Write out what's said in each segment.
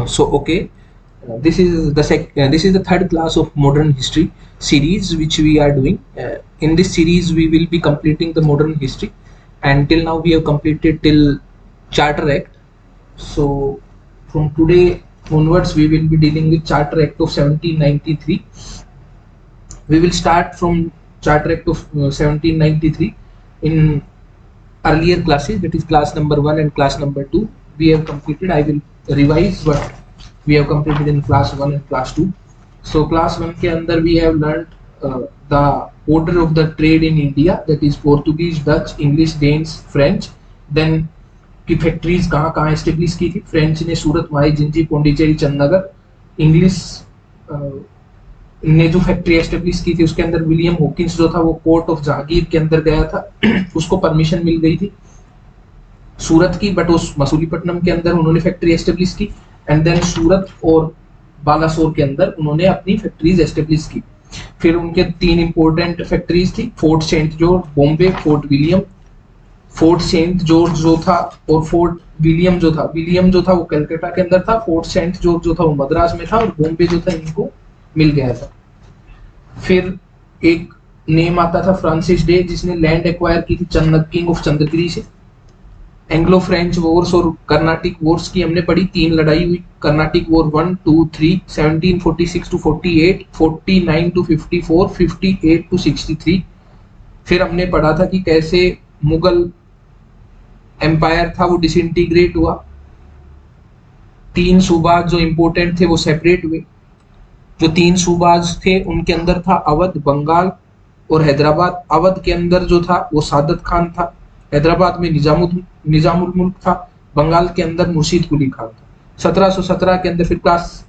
So okay, this is the third class of modern history series which we are doing. In this series we will be completing the modern history, and till now we have completed till Charter Act. So from today onwards we will be dealing with Charter Act of 1793. We will start from Charter Act of 1793 in earlier classes, that is class number 1 and class number 2 we have completed. I will revise what we have completed in class 1 and class 2. So class 1 के अंदर we have learned the order of the trade in India, that is Portuguese, Dutch, English, Danes, French. Then की factories कहाँ कहाँ establish की थी. French ने सूरत, माई, Gingee, Pondicherry, Chandan Nagar. English ने जो फैक्ट्री एस्टेब्लिश की थी उसके अंदर विलियम हॉकिंस जो था वो कोर्ट ऑफ जहांगीर के अंदर गया था. उसको परमिशन मिल गई थी सूरत की, बट उस मसूलीपट्टनम के अंदर उन्होंने फैक्ट्री एस्टेब्लिश की. एंड देन सूरत और बालासोर के अंदर उन्होंने अपनी फैक्ट्रीज एस्टेब्लिश की. फिर उनके 3 इंपॉर्टेंट फैक्ट्रीज थी, Fort Saint George Bombay, Fort William. Fort Saint George जो था और फोर्ट विलियम जो था वो कलकत्ता के अंदर था. फोर्ट सेंट जॉर्ज जो था वो मद्रास में था, और बॉम्बे जो था इनको मिल गया था. फिर एक नेम आता था फ्रांसिस डे, जिसने लैंड एक्वायर की थी किंग ऑफ चंद्रगिरी से. एंग्लो फ्रेंच वॉर्स और कर्नाटिक वॉर्स की हमने पढ़ी. 3 लड़ाई हुई. Carnatic war 1, 2, 3, 1746 to 48, 49 to 54, 58 to 63. फिर हमने पढ़ा था कि कैसे मुगल एम्पायर था वो डिसइंटीग्रेट हुआ. 3 सूबाज जो इंपोर्टेंट थे वो सेपरेट हुए. जो 3 सूबाज थे उनके अंदर था अवध, बंगाल और हैदराबाद. अवध के अंदर जो था वो सादत खान था, हैदराबाद में निजामुल मुल्क था, बंगाल के अंदर मुर्शीद कुली खान था. 1717 के अंदर फिर क्लास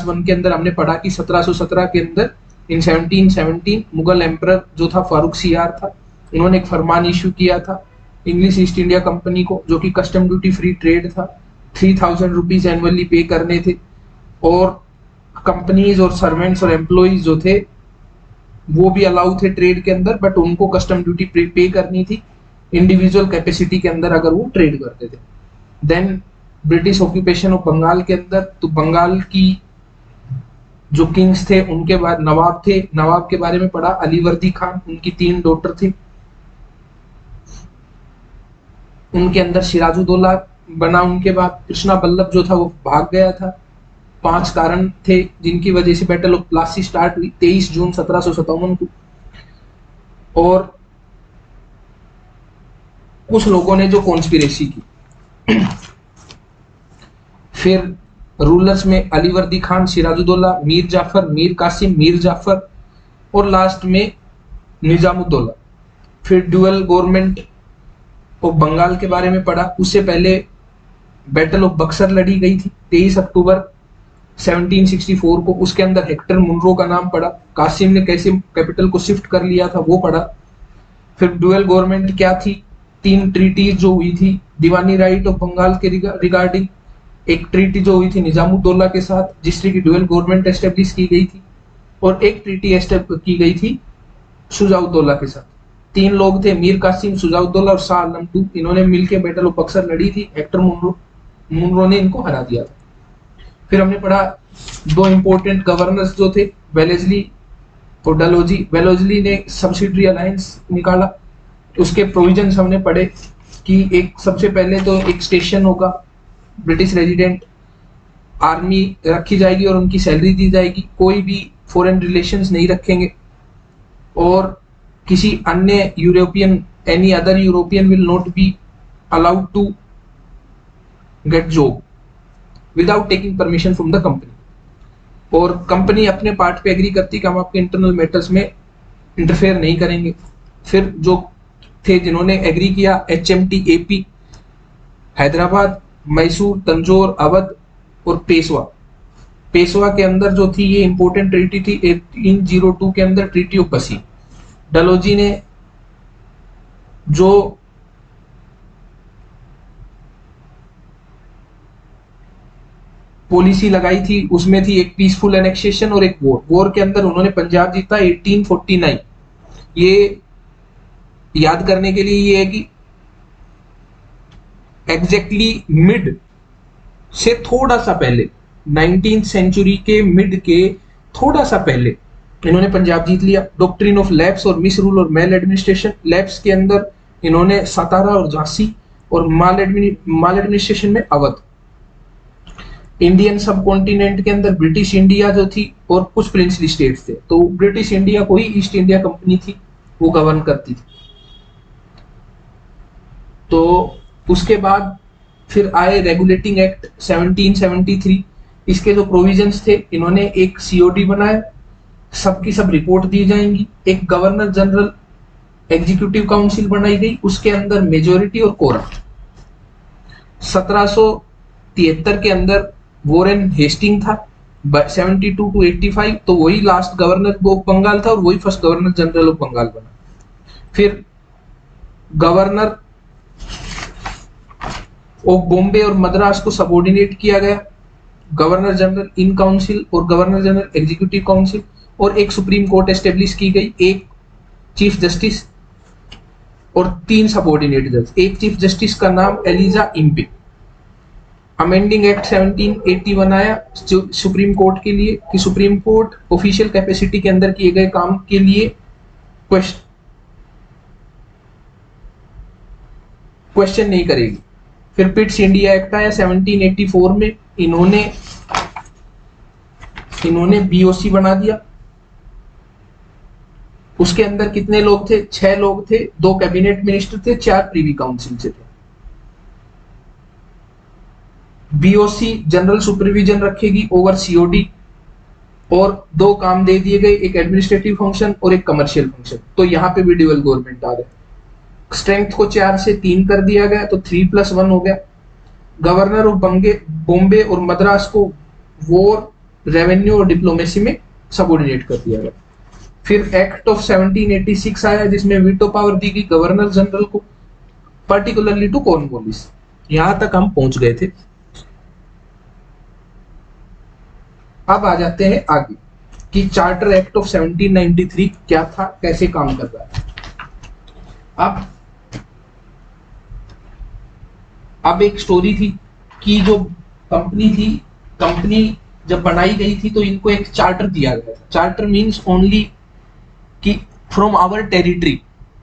1 के अंदर हमने पढ़ा कि 1717 के अंदर इन 1717 मुगल एम्परर जो था फारूक सियार था, उन्होंने एक फरमान इश्यू किया था इंग्लिश ईस्ट इंडिया कंपनी को, जो कि कस्टम ड्यूटी फ्री ट्रेड था. 3000 रुपीज एनुअली पे करने थे, और कंपनीज और सर्वेंट्स और एम्प्लॉइज जो थे वो भी अलाउ थे ट्रेड के अंदर, बट उनको कस्टम ड्यूटी पे करनी थी इंडिविजुअल कैपेसिटी के अंदर अगर वो ट्रेड करते थे. Then British occupation of Bengal के अंदर, तो बंगाल की जो किंग्स थे उनके बाद नवाब थे. नवाब के बारे में पढ़ा. अलीवर्दी खान, उनकी 3 डॉटर थी. उनके अंदर सिराजुद्दौला बना. उनके बाद कृष्णा बल्लभ जो था वो भाग गया था. 5 कारण थे जिनकी वजह से बैटल ऑफ प्लासी स्टार्ट हुई 23 जून 1757 को. और कुछ लोगों ने जो कॉन्स्पिरेसी की. फिर रूलर्स में अलीवर्दी खान, सिराजुद्दौला, मीर जाफर, मीर कासिम, मीर जाफर, और लास्ट में निजामुद्दौला. फिर ड्यूअल गवर्नमेंट ऑफ बंगाल के बारे में पढ़ा. उससे पहले बैटल ऑफ बक्सर लड़ी गई थी 23 अक्टूबर 1764 को. उसके अंदर हेक्टर मुनरो का नाम पड़ा. कासिम ने कैसे कैपिटल को शिफ्ट कर लिया था वो पढ़ा. फिर ड्यूअल गवर्नमेंट क्या थी. 3 ट्रीटीज जो हुई थी दीवानी राइट ऑफ बंगाल के रिगार्डिंग. एक ट्रीटी जो हुई थी निजामुद्दौला के साथ, जिससे की ड्यूअल गवर्नमेंट एस्टेब्लिश की गई थी. और एक ट्रीटी की गई थी शुजाउद्दौला के साथ. 3 लोग थे, मीर कासिम, शुजाउद्दौला और शाह आलम II. इन्होंने मिलकर बैटल ऑफ बक्सर लड़ी थी. हेक्टर मुनरो ने इनको हरा दिया था. फिर हमने पढ़ा 2 इंपॉर्टेंट गवर्नर्स जो थे, वेलेस्ली और डलहौजी. वेलेस्ली ने सब्सिडरी अलायंस निकाला. उसके प्रोविजंस हमने पढ़े कि एक सबसे पहले तो एक स्टेशन होगा, ब्रिटिश रेजिडेंट, आर्मी रखी जाएगी और उनकी सैलरी दी जाएगी. कोई भी फॉरेन रिलेशंस नहीं रखेंगे, और किसी अन्य European, any other European will not be allowed to get job without taking permission from the company. और कंपनी अपने पार्ट पे एग्री करती कि हम आपके इंटरनल मैटर्स में इंटरफेयर नहीं करेंगे. फिर जो थे जिन्होंने एग्री किया, HMT AP, हैदराबाद, मैसूर, तंजौर, अवध और पेशवा. पेशवा के अंदर जो थी ये इंपॉर्टेंट ट्रीटी थी 1802 के अंदर, ट्रीटी ऑफ बसी. डलहौजी ने जो पॉलिसी लगाई थी उसमें थी एक पीसफुल एनेक्सेशन और एक वॉर. वॉर के अंदर उन्होंने पंजाब जीता 1849. ये याद करने के लिए ये है कि एग्जैक्टली मिड से थोड़ा सा पहले 19th सेंचुरी के मिड के थोड़ा सा पहले इन्होंने पंजाब जीत लिया। डॉक्ट्रिन ऑफ लैप्स और मिस रूल और मेल एडमिनिस्ट्रेशन, लैप्स के अंदर इन्होंने सतारा और झांसी, और माल एडमिनिस्ट्रेशन में अवध। इंडियन सब कॉन्टिनेंट के अंदर ब्रिटिश इंडिया जो थी और कुछ प्रिंसली स्टेट्स थे, तो ब्रिटिश इंडिया को ही ईस्ट इंडिया कंपनी थी वो गवर्न करती थी। तो उसके बाद फिर आए रेगुलेटिंग एक्ट 1773। इसके जो प्रोविजंस थे, इन्होंने एक सीओडी बनाया, सबकी सब रिपोर्ट दी जाएंगी। एक गवर्नर जनरल एग्जीक्यूटिव काउंसिल बनाई गई, उसके अंदर मेजोरिटी और कोरम। 1773 के अंदर वॉरेन हेस्टिंग था, 72 to 85, तो वही लास्ट गवर्नर ऑफ बंगाल था और वही first governor general of Bengal बना। फिर गवर्नर ऑफ बॉम्बे और मद्रास को सबऑर्डिनेट किया गया, गवर्नर जनरल इन काउंसिल और गवर्नर जनरल एग्जीक्यूटिव काउंसिल, और एक सुप्रीम कोर्ट एस्टेब्लिश की गई, एक चीफ जस्टिस और 3 सबऑर्डिनेट जज। एक चीफ जस्टिस का नाम एलिजा इम्पे। अमेंडिंग एक्ट 1781 आया सुप्रीम कोर्ट के लिए कि सुप्रीम कोर्ट ऑफिशियल कैपेसिटी के अंदर किए गए काम के लिए क्वेश्चन नहीं करेगी। फिर पिट्स इंडिया एक्ट आया 1784 में, इन्होंने बीओसी बना दिया। उसके अंदर कितने लोग थे? 6 लोग थे, 2 कैबिनेट मिनिस्टर थे, 4 प्रीवी काउंसिल से थे। बीओसी जनरल सुपरविजन रखेगी ओवर सीओडी, और 2 काम दे दिए गए, एक एडमिनिस्ट्रेटिव फंक्शन और एक कमर्शियल फंक्शन। तो यहाँ पे भी ड्यूअल गवर्नमेंट आ गए। स्ट्रेंथ को 4 से 3 कर दिया गया, तो 3+1 हो गया। गवर्नर ऑफ बॉम्बे और मद्रास को वॉर, रेवेन्यू और डिप्लोमेसी में सबऑर्डिनेट कर दिया गया। फिर एक्ट ऑफ 1786 आया, जिसमें वीटो पावर दी गई गवर्नर जनरल को, पर्टिकुलरली टू कॉर्नवालिस। यहां तक हम पहुंच गए थे। अब आ जाते हैं आगे कि चार्टर एक्ट ऑफ 1793 क्या था, कैसे काम कर रहा है। अब एक स्टोरी थी कि जो कंपनी जब बनाई गई थी तो इनको एक चार्टर दिया गया था। चार्टर मींस ओनली कि from our territory,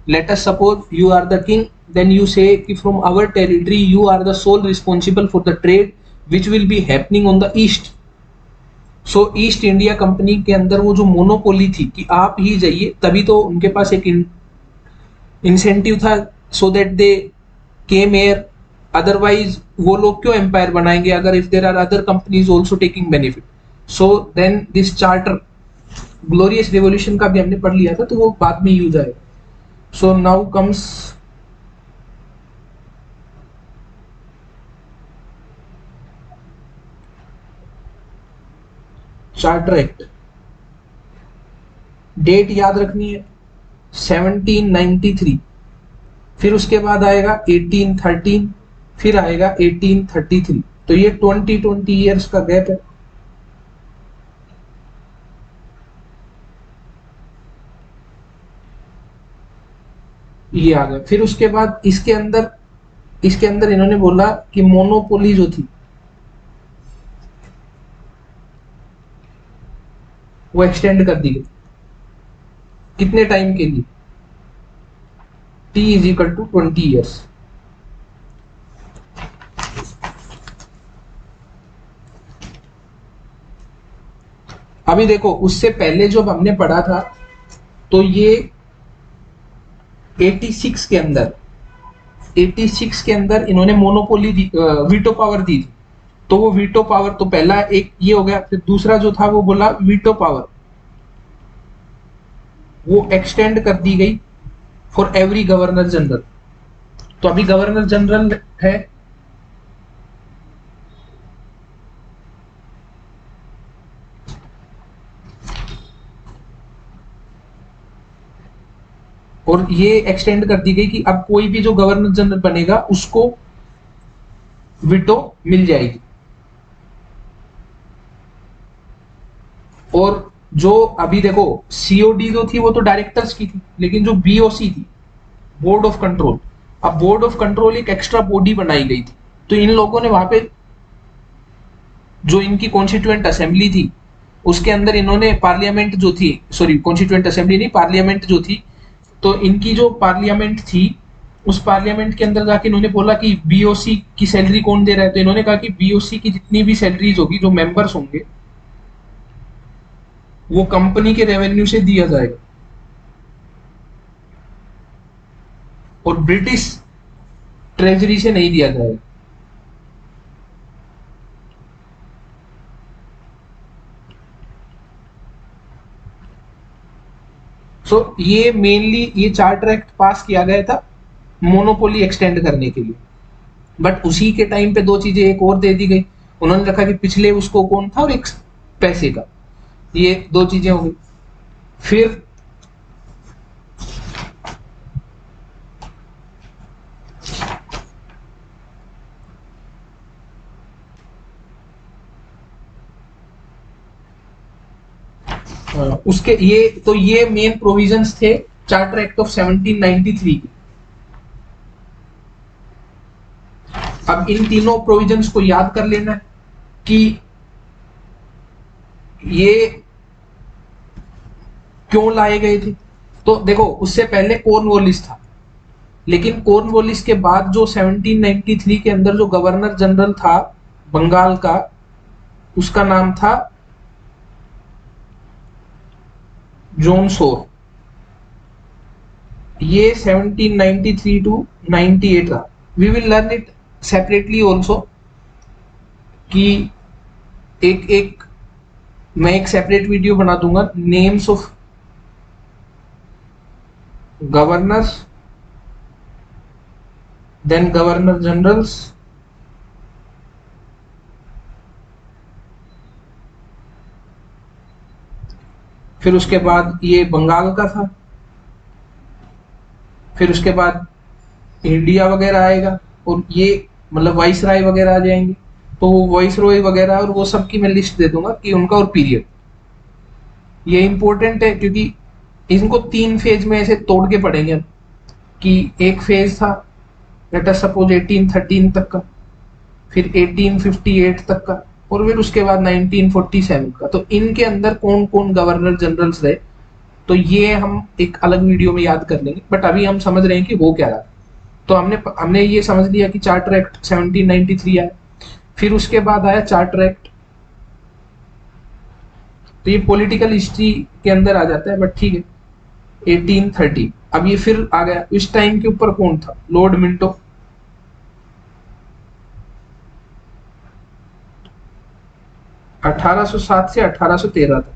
let us suppose you are the king, then you say कि from our territory you are the sole responsible for the trade which will be happening on the east. So East India Company के अंदर वो जो monopoly थी कि आप ही जाइए, तभी तो उनके पास एक इंसेंटिव था, so that they came here. Otherwise वो लोग क्यों एम्पायर बनाएंगे अगर if there are other companies also taking benefit. So then this charter, Glorious Revolution का भी हमने पढ़ लिया था, तो वो बाद में यूज आएगा। So now comes Charter Act. Date याद रखनी है 1793, फिर उसके बाद आएगा 1813, फिर आएगा 1833। तो ये 20 ईयर्स का गैप है। ये आ गया। फिर उसके बाद इसके अंदर इन्होंने बोला कि मोनोपोली जो थी वो एक्सटेंड कर दी गई। कितने टाइम के लिए? T = 20 years. अभी देखो, उससे पहले जब हमने पढ़ा था तो ये 86 के अंदर इन्होंने मोनोपोली वीटो पावर दी थी। तो वो वीटो पावर, तो पहला एक ये हो गया, फिर दूसरा जो था वो बोला वीटो पावर वो एक्सटेंड कर दी गई फॉर एवरी गवर्नर जनरल। तो अभी गवर्नर जनरल है, और ये एक्सटेंड कर दी गई कि अब कोई भी जो गवर्नर जनरल बनेगा उसको वीटो मिल जाएगी। और जो अभी देखो सीओडी जो थी वो तो डायरेक्टर्स की थी, लेकिन जो बीओसी थी, बोर्ड ऑफ कंट्रोल, अब बोर्ड ऑफ कंट्रोल एक एक्स्ट्रा बॉडी बनाई गई थी। तो इन लोगों ने वहां पे जो इनकी कॉन्स्टिट्यूएंट असेंबली थी उसके अंदर इन्होंने पार्लियामेंट जो थी, सॉरी कॉन्स्टिट्यूएंट असेंबली नहीं, पार्लियामेंट जो थी, तो इनकी जो पार्लियामेंट थी उस पार्लियामेंट के अंदर जाके इन्होंने बोला कि बीओसी की सैलरी कौन दे रहा है, तो इन्होंने कहा कि बीओसी की जितनी भी सैलरीज होगी, जो मेंबर्स होंगे, वो कंपनी के रेवेन्यू से दिया जाएगा और ब्रिटिश ट्रेजरी से नहीं दिया जाएगा। ये मेनली ये चार्टर एक्ट पास किया गया था मोनोपोली एक्सटेंड करने के लिए, बट उसी के टाइम पे दो चीजें एक और दे दी गई। उन्होंने रखा कि पिछले उसको कौन था और एक पैसे का, ये दो चीजें हो गई। फिर उसके ये मेन प्रोविजंस थे चार्टर एक्ट ऑफ 1793 के। अब इन तीनों प्रोविजंस को याद कर लेना है कि ये क्यों लाए गए थे। तो देखो उससे पहले कॉर्नवालिस था, लेकिन कॉर्नवालिस के बाद जो 1793 के अंदर जो गवर्नर जनरल था बंगाल का, उसका नाम था जॉन सोर। ये 1793 टू 98 था। We will learn it separately also, कि एक मैं एक सेपरेट वीडियो बना दूंगा, names of governors, then governor generals, फिर उसके बाद ये बंगाल का था, फिर उसके बाद इंडिया वगैरह आएगा, और ये मतलब वाइस राय वगैरह आ जाएंगे। तो वो वाइस रॉय वगैरह और वो सब की मैं लिस्ट दे दूंगा कि उनका और पीरियड। ये इंपॉर्टेंट है क्योंकि इनको 3 फेज में ऐसे तोड़ के पढ़ेंगे हम, कि एक फेज था लेट अस सपोज 1813 तक का, फिर 1858 तक का, और फिर उसके बाद 1947 का। तो इनके अंदर कौन कौन गवर्नर जनरल्स रहे, तो ये हम एक अलग वीडियो में याद कर लेंगे, बट अभी हम समझ रहे हैं कि वो क्या रहा। तो हमने ये समझ लिया कि चार्टर एक्ट 1793 आया, फिर उसके बाद आया चार्टर एक्ट। तो ये पॉलिटिकल हिस्ट्री के अंदर आ जाता है, बट ठीक है। 1830, अब ये फिर आ गया। इस टाइम के ऊपर कौन था? Lord Minto. अठारह सौ 7 से 1813 तक।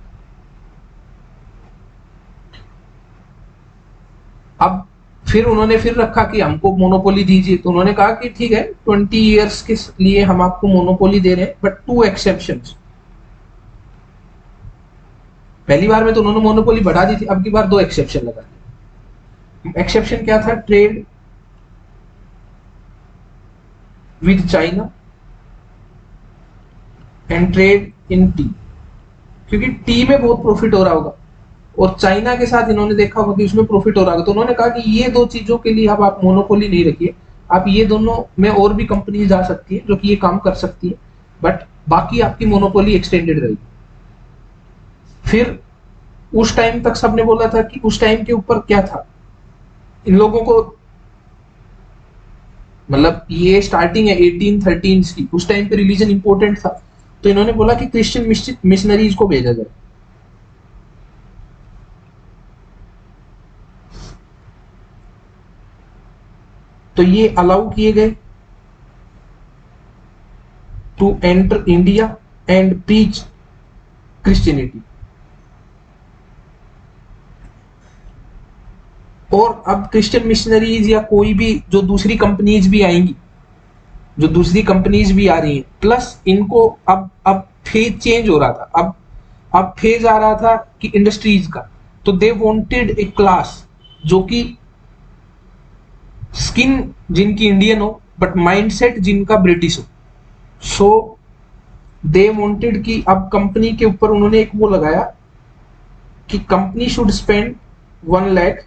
अब फिर उन्होंने फिर रखा कि हमको मोनोपोली दीजिए, तो उन्होंने कहा कि ठीक है 20 ईयर्स के लिए हम आपको मोनोपोली दे रहे हैं, बट 2 एक्सेप्शंस। पहली बार में तो उन्होंने मोनोपोली बढ़ा दी थी, अब की बार 2 एक्सेप्शन लगा दी। एक्सेप्शन क्या था? Trade with China and trade in T, क्योंकि टी में बहुत प्रॉफिट हो रहा होगा और चाइना के साथ इन्होंने देखा होगा कि उसमें प्रॉफिट हो रहा होगा। तो उन्होंने कहा कि ये 2 चीजों के लिए अब आप मोनोपोली नहीं रखिए, आप ये दोनों में और भी कंपनी जा सकती है जो कि ये काम कर सकती है, बट बाकी आपकी मोनोपोली एक्सटेंडेड रहेगी। फिर उस टाइम तक सबने बोला था कि उस टाइम के ऊपर क्या था, इन लोगों को मतलब ये स्टार्टिंग है 1813 की, उस टाइम पे रिलीजन इंपॉर्टेंट था, तो इन्होंने बोला कि क्रिश्चियन मिशनरीज को भेजा जाए। तो ये अलाउ किए गए to enter India and preach Christianity. और अब क्रिश्चियन मिशनरीज या कोई भी जो दूसरी कंपनीज भी आएंगी, जो दूसरी कंपनीज भी आ रही हैं, प्लस इनको अब फेज चेंज हो रहा था। अब फेज आ रहा था कि इंडस्ट्रीज का, तो दे वांटेड ए क्लास जो कि स्किन जिनकी इंडियन हो बट माइंडसेट जिनका ब्रिटिश हो। सो दे वांटेड कि अब कंपनी के ऊपर उन्होंने एक वो लगाया कि company should spend 1 lakh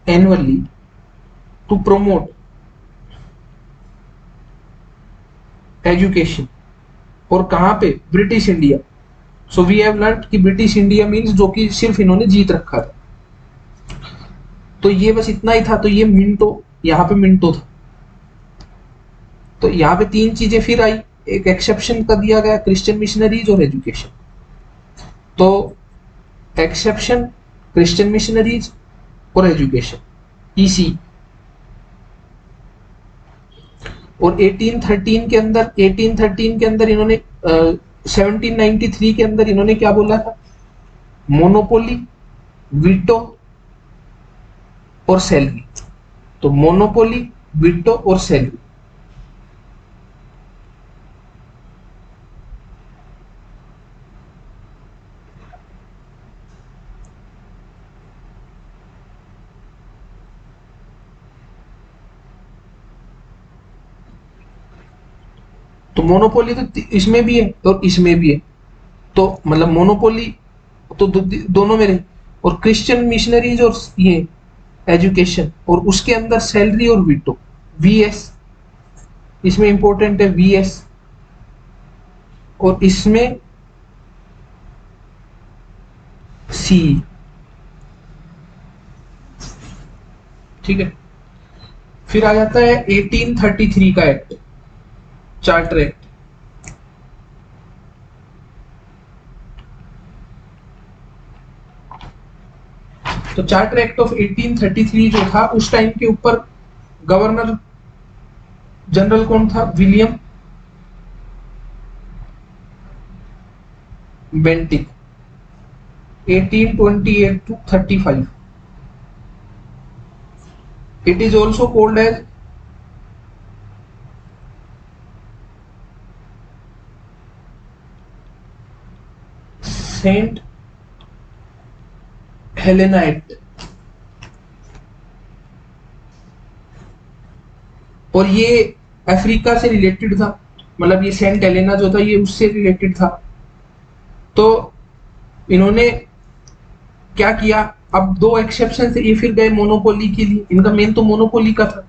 annually to promote education, और कहाँ पे, British India. So we have learn कि ब्रिटिश इंडिया मीन्स जो कि सिर्फ इन्होंने जीत रखा था। तो ये बस इतना ही था। तो ये मिंटो, यहाँ पे मिंटो था। तो यहाँ पे तीन चीजें फिर आई, एक एक्सेप्शन का दिया गया, क्रिश्चियन मिशनरीज और एजुकेशन। तो एक्सेप्शन, क्रिश्चियन मिशनरीज और एजुकेशन, ईसी। और 1813 के अंदर इन्होंने 1793 के अंदर इन्होंने क्या बोला था, मोनोपोली, वीटो और सैलरी। तो मोनोपोली, वीटो और सैलरी। तो मोनोपोली तो इसमें भी है और इसमें भी है। तो मतलब मोनोपोली तो दोनों में रही। और क्रिश्चियन मिशनरीज और ये एजुकेशन, और उसके अंदर सैलरी और वीटो, वीएस इसमें इंपॉर्टेंट है, वीएस। और इसमें सी। ठीक है। फिर आ जाता है 1833 का एक्ट, चार्टर एक्ट। तो चार्टर एक्ट ऑफ 1833 जो था, उस टाइम के ऊपर गवर्नर जनरल कौन था, William Bentinck, 1828 to 35। It is also called as Saint Helena Act. और ये अफ्रीका से रिलेटेड था, मतलब ये सेंट हेलेना जो था ये उससे रिलेटेड था। तो इन्होंने क्या किया, अब दो एक्सेप्शन से ये फिर गए मोनोपोली के लिए। इनका मेन तो मोनोपोली का था।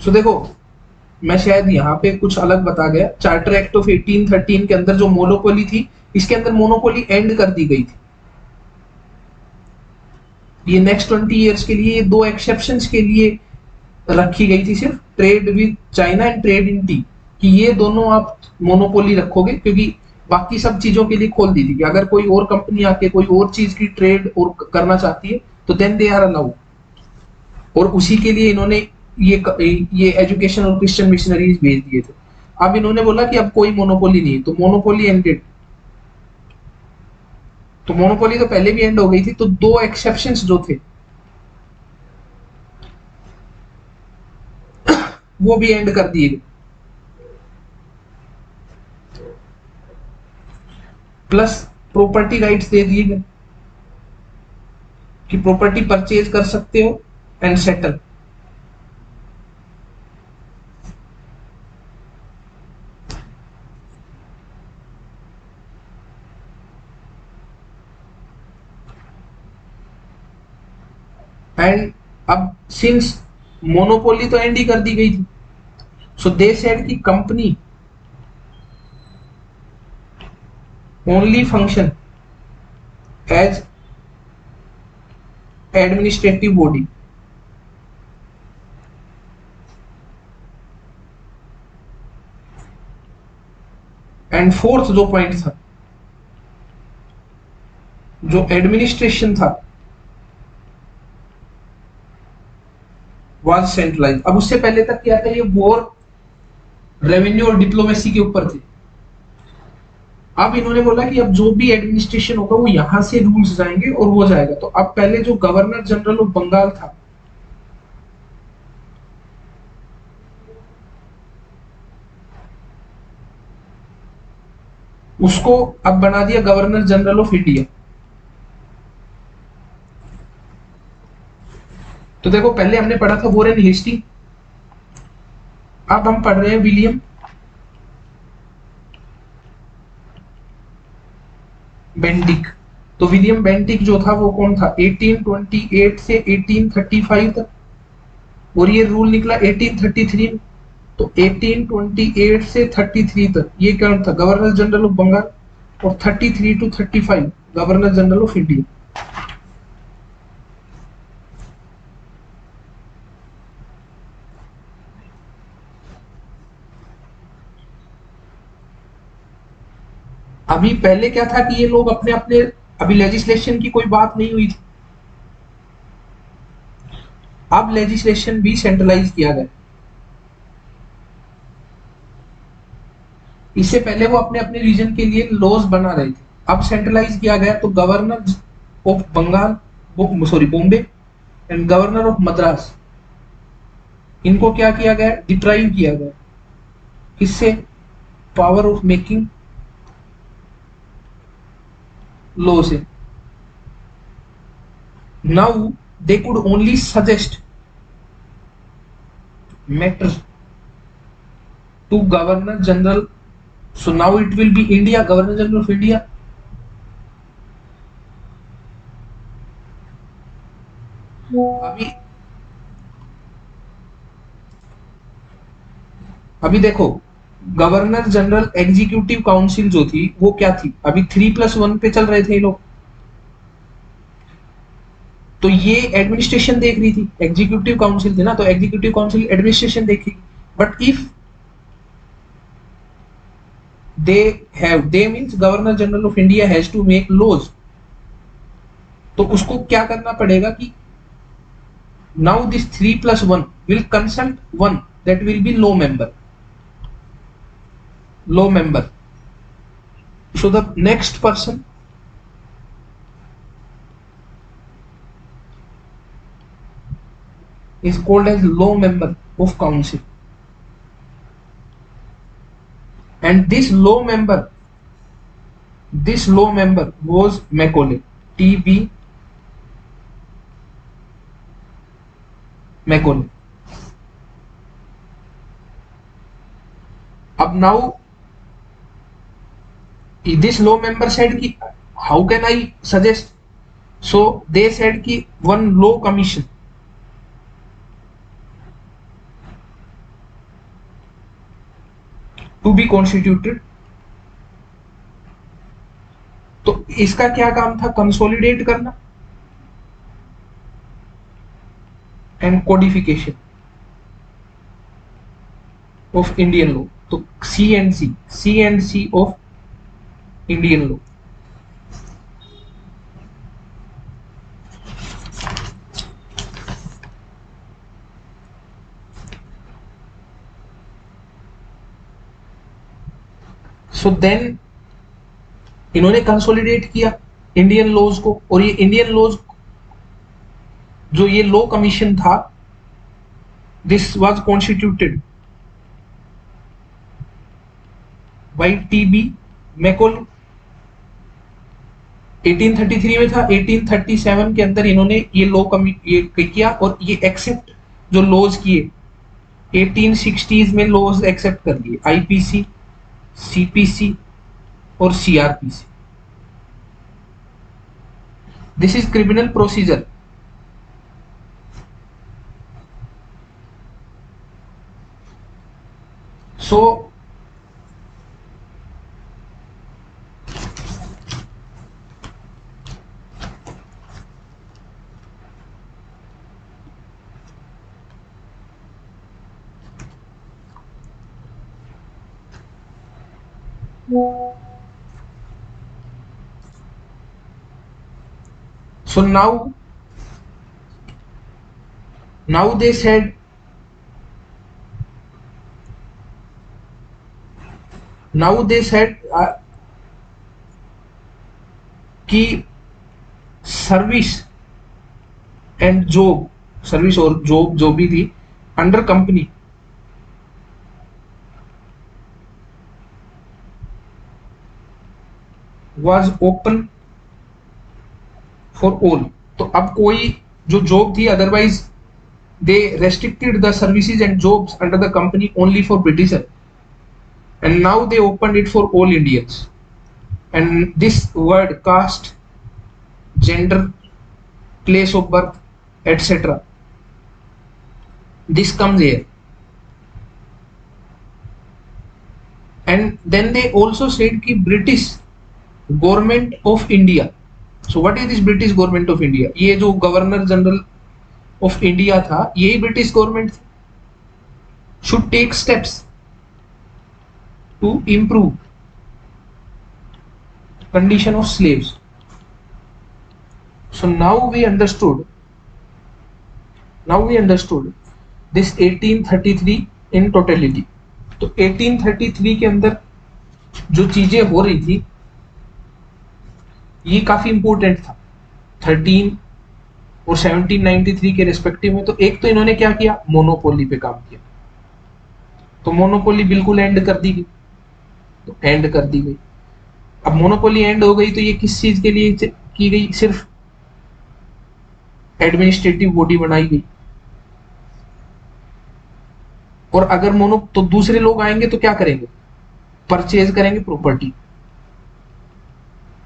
सो देखो, मैं शायद यहाँ पे कुछ अलग बता गया। चार्टर एक्ट ऑफ 1813 के अंदर जो मोनोपोली थी, इसके अंदर मोनोपोली एंड कर दी गई थी। ये नेक्स्ट 20 इयर्स के लिए दो एक्सेप्शंस के लिए रखी गई थी, सिर्फ trade with China and trade in T, कि ये दोनों आप मोनोपोली रखोगे, क्योंकि बाकी सब चीजों के लिए खोल दी थी कि अगर कोई और कंपनी आके कोई और चीज की ट्रेड और करना चाहती है तो देन दे आर अलाउड। और उसी के लिए इन्होंने ये एजुकेशन और क्रिश्चियन मिशनरीज भेज दिए थे। अब इन्होंने बोला कि अब कोई मोनोपोली नहीं, तो मोनोपोली एंडेड। तो मोनोपोली तो पहले भी एंड हो गई थी। तो दो एक्सेप्शंस जो थे वो भी एंड कर दिए गए। प्लस प्रॉपर्टी राइट्स दे दिए गए कि प्रॉपर्टी परचेज कर सकते हो एंड सेटल। एंड अब सिंस मोनोपोली तो एंड ही कर दी गई थी, सो दे सेड कि company only function as administrative body. And fourth जो पॉइंट था, जो एडमिनिस्ट्रेशन था वाज सेंट्रलाइज। अब उससे पहले तक क्या था, ये वॉर, रेवेन्यू और डिप्लोमेसी के ऊपर थे। अब इन्होंने बोला कि अब जो भी एडमिनिस्ट्रेशन होगा वो यहां से रूल्स जाएंगे और वो जाएगा। तो अब पहले जो गवर्नर जनरल ऑफ बंगाल था, उसको अब बना दिया गवर्नर जनरल ऑफ इंडिया। तो देखो, पहले हमने पढ़ा था वॉरेन हेस्टिंग, अब हम पढ़ रहे हैं विलियम बेंटिक। तो विलियम बेंटिक जो था वो कौन था, 1828 से 1835 तक, और ये रूल निकला 1833 में। तो 1828 से 33 तक ये कौन था, गवर्नर जनरल ऑफ बंगाल, और 33 to 35 governor general of India. अभी पहले क्या था कि ये लोग अपने अपने, अभी लेजिस्लेशन की कोई बात नहीं हुई थी, अब लेजिस्लेशन भी सेंट्रलाइज किया गया। इससे पहले वो अपने अपने रीजन के लिए लॉज बना रहे थे, अब सेंट्रलाइज किया गया। तो governor of Bengal, sorry Bombay, and governor of Madras, इनको क्या किया गया, डिप्राइव किया गया, किससे, पावर ऑफ मेकिंग लॉ से। Now they could only suggest matter to governor general, so now it will be India, governor general of India। अभी अभी देखो, गवर्नर जनरल एग्जीक्यूटिव काउंसिल जो थी वो क्या थी, अभी 3+1 पे चल रहे थे ये लोग। तो ये एडमिनिस्ट्रेशन देख रही थी, एग्जीक्यूटिव काउंसिल थी ना, तो एग्जीक्यूटिव काउंसिल एडमिनिस्ट्रेशन देखी। But if they means governor general of India has to make laws, तो उसको क्या करना पड़ेगा कि now this 3+1 will consult one that will be law member। So the next person is called as law member of council, and this law member was Macaulay, T.B. Macaulay। अब now this law member said कि how can I suggest, so they said कि one law commission to be constituted। तो इसका क्या काम था, consolidate करना and codification of Indian law. तो C of Indian law. So then इन्होंने कंसोलिडेट किया इंडियन लॉज को, और ये इंडियन लॉज जो ये लॉ कमीशन था, this was constituted by T B. Macaulay. 1833 में था, 1837 के अंदर इन्होंने ये लॉ ये किया, और ये एक्सेप्ट जो लॉज किए 1860s में लॉज एक्सेप्ट कर लिए, आईपीसी, सीपीसी और CrPC. This is criminal procedure. So now they said कि सर्विस एंड जॉब, सर्विस और जॉब जो भी थी under company was open for all। तो अब कोई जो जॉब थी, otherwise they restricted the services and jobs under the company only for Britisher, and now they opened it for all Indians। and this word caste, gender, place of birth, etc., this comes here. And then they also said कि British government of India. So what is this British government of India? ये जो governor general of India था, यही British government should take steps to improve condition of slaves. So now we understood this 1833 in totality. तो 1833 के अंदर जो चीजें हो रही थी ये काफी इंपॉर्टेंट था 13 और 1793 के रेस्पेक्टिव में। तो एक तो इन्होंने क्या किया, मोनोपोली पे काम किया, तो मोनोपोली बिल्कुल एंड कर दी गई। तो एंड कर दी गई, अब मोनोपोली एंड हो गई तो ये किस चीज के लिए की गई, सिर्फ एडमिनिस्ट्रेटिव बॉडी बनाई गई। और अगर मोनो तो दूसरे लोग आएंगे तो क्या करेंगे, परचेज करेंगे प्रॉपर्टी।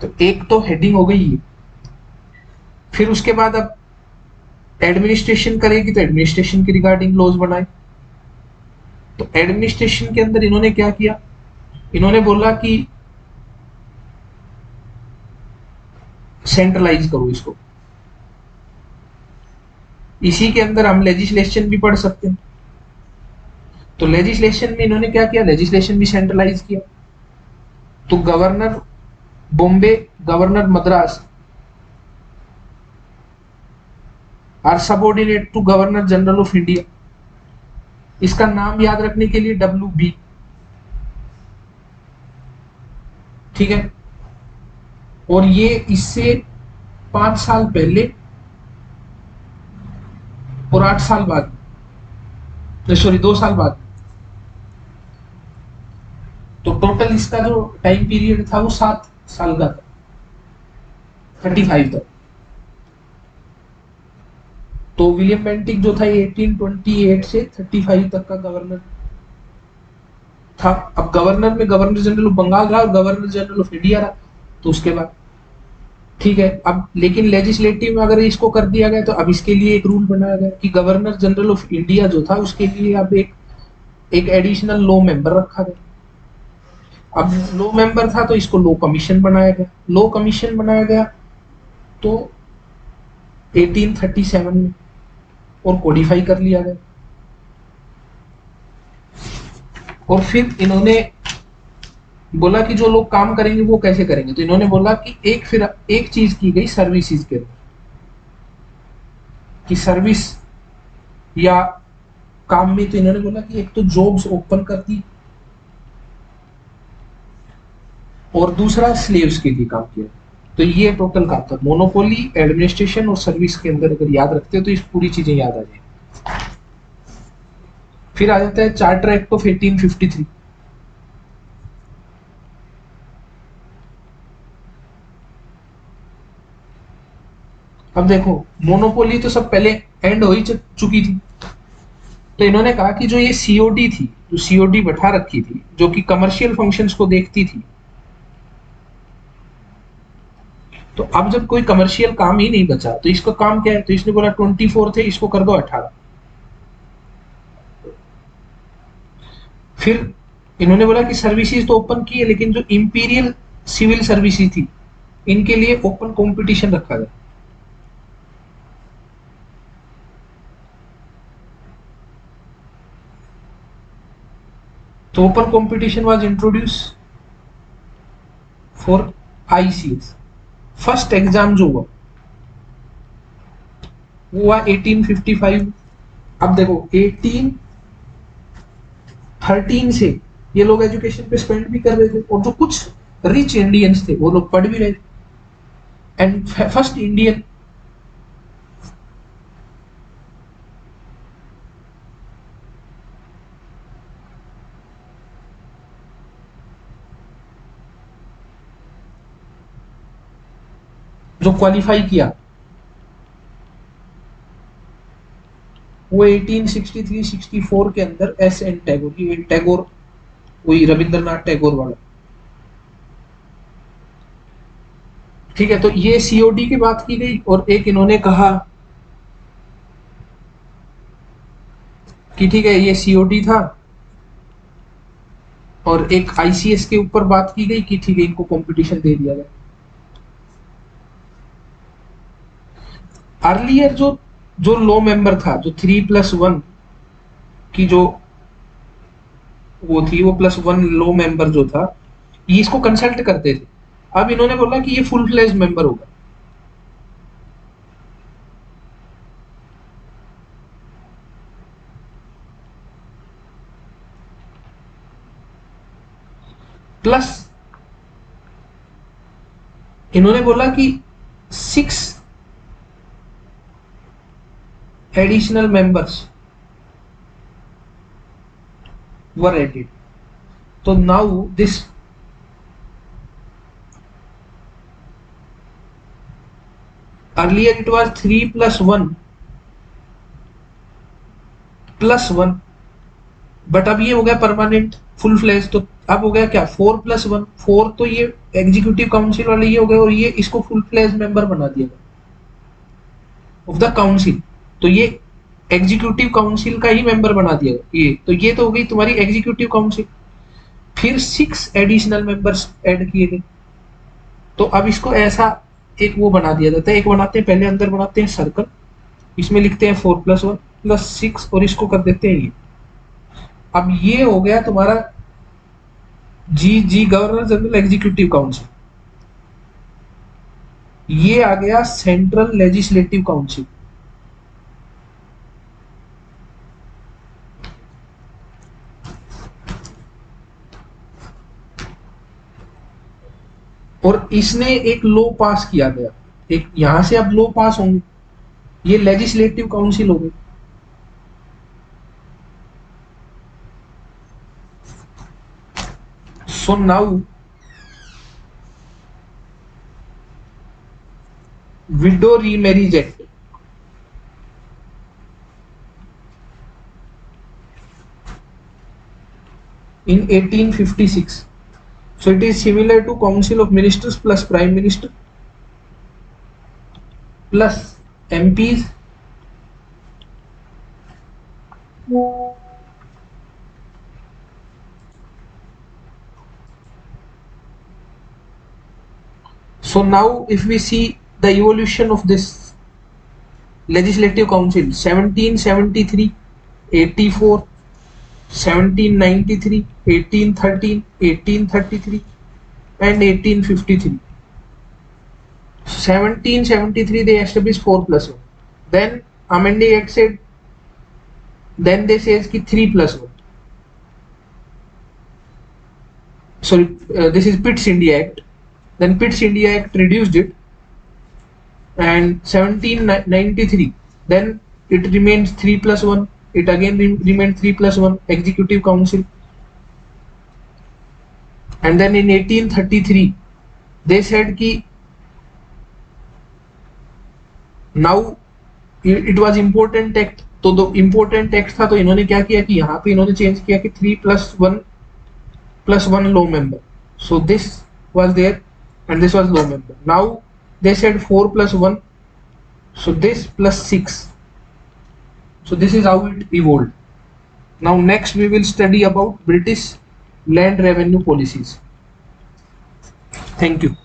तो एक तो हेडिंग हो गई ये। फिर उसके बाद अब एडमिनिस्ट्रेशन करेगी तो एडमिनिस्ट्रेशन के रिगार्डिंग लॉज बनाए। तो एडमिनिस्ट्रेशन के अंदर इन्होंने क्या किया, इन्होंने बोला कि सेंट्रलाइज करो इसको। इसी के अंदर हम लेजिस्लेशन भी पढ़ सकते हैं। तो लेजिस्लेशन में इन्होंने क्या किया, लेजिस्लेशन भी सेंट्रलाइज किया। तो governor Bombay, governor Madras are subordinate to governor general of India. इसका नाम याद रखने के लिए WB, ठीक है। और ये इससे 5 साल पहले और 8 साल बाद, सॉरी 2 साल बाद, तो टोटल इसका जो टाइम पीरियड था वो 7 साल का था, 35 तक। तो विलियम बेंटिक जो था 1828 से 35 तक का गवर्नर था। अब गवर्नर में गवर्नर जनरल ऑफ बंगाल रहा और गवर्नर जनरल ऑफ इंडिया रहा, तो उसके बाद ठीक है। अब लेकिन लेजिस्लेटिव में अगर इसको कर दिया गया तो अब इसके लिए एक रूल बनाया गया कि गवर्नर जनरल ऑफ इंडिया जो था उसके लिए अब एक एडिशनल लॉ मेंबर रखा गया। अब लॉ मेंबर था तो इसको लॉ कमीशन बनाया गया। लॉ कमीशन बनाया गया तो 1837 में और कोडिफाई कर लिया गया। और फिर इन्होंने बोला कि जो लोग काम करेंगे वो कैसे करेंगे, तो इन्होंने बोला कि एक चीज की गई सर्विसेज के अंदर, कि सर्विस या काम में। तो इन्होंने बोला कि एक तो जॉब्स ओपन कर दी और दूसरा स्लेव्स के लिए काम किया। तो ये टोटल काम था, मोनोपोली, एडमिनिस्ट्रेशन और सर्विस के अंदर अगर याद रखते हो तो इस पूरी चीजें याद आ जाएंगी। फिर आ जाता है चार्टर एक्ट ऑफ 1853। अब देखो मोनोपोली तो सब पहले एंड हो ही चुकी थी। तो इन्होंने कहा कि जो ये सीओडी थी, जो सीओडी बैठा रखी थी, जो कि कमर्शियल फंक्शंस को देखती थी, तो अब जब कोई कमर्शियल काम ही नहीं बचा तो इसका काम क्या है, तो इसने बोला 24 थे, इसको कर दो 18। फिर इन्होंने बोला कि सर्विसेज तो ओपन की है, लेकिन जो इंपीरियल सिविल सर्विसेज थी इनके लिए ओपन कंपटीशन रखा गया। तो open competition was introduce for ICS। First exam जो हुआ वो हुआ 1855। अब देखो 1813 से ये लोग एजुकेशन पे स्पेंड भी कर रहे थे और जो कुछ रिच इंडियंस थे वो लोग पढ़ भी रहे थे। एंड फर्स्ट इंडियन जो क्वालिफाई किया वो 1863-64 के अंदर SN टैगोर, ये टैगोर वही रविंद्रनाथ टैगोर वाला, ठीक है, तो ये सीओडी की बात की गई, और एक इन्होंने कहा कि ठीक है ये सीओडी था, और एक आईसीएस के ऊपर बात की गई कि ठीक है इनको कंपटीशन दे दिया गया। अर्लियर जो जो लो मेंबर था, जो 3+1 की जो वो थी, वो +1 लो मेंबर जो था, ये इसको कंसल्ट करते थे। अब इन्होंने बोला कि ये फुल फ्लेज मेंबर होगा। प्लस इन्होंने बोला कि 6 एडिशनल मेंबर्स वर एडेड। तो now this earlier it was 3+1+1, but अब ये हो गया परमानेंट फुल फ्लैश। तो अब हो गया क्या, 4+1, 4 तो ये एग्जीक्यूटिव काउंसिल वाले ये हो गए, और ये इसको फुल फ्लैश मेंबर बना दिया ऑफ द काउंसिल। तो ये एग्जीक्यूटिव काउंसिल का ही मेंबर बना दिया ये। तो ये तो हो गई तुम्हारी एग्जीक्यूटिव काउंसिल। फिर 6 एडिशनल मेंबर्स ऐड किए गए। तो अब इसको ऐसा एक वो बना दिया जाता है, एक बनाते हैं पहले, अंदर बनाते हैं सर्कल, इसमें लिखते हैं 4+1+6, और इसको कर देते हैं ये। अब ये हो गया तुम्हारा जी गवर्नर जनरल एग्जीक्यूटिव काउंसिल। ये आ गया सेंट्रल लेजिस्लेटिव काउंसिल। और इसने एक लॉ पास किया गया, एक यहां से अब लॉ पास होंगे, ये लेजिस्लेटिव काउंसिल हो गई। So now window remarriage act, in 1856. So it is similar to Council of Ministers plus Prime Minister plus MPs So now if we see the evolution of this legislative council, 1773, 84, 1793, 1813, 1833 and 1853. 1773 they established 4+1. Then amending act said, then they says ki 3+1. Sorry, this is Pitt's India Act. Then Pitt's India Act reduced it, and 1793 then it remains 3+1. It again remained 3+1 executive council. And then in 1833 they said ki now it was important act. तो दो important text था, तो इन्होंने क्या किया कि यहाँ पे इन्होंने चेंज किया कि 3+1+1 low member. So this was there and this was low member. Now they said 4+1, so this +6. So this is how it evolved. Now next we will study about British land revenue policies. Thank you.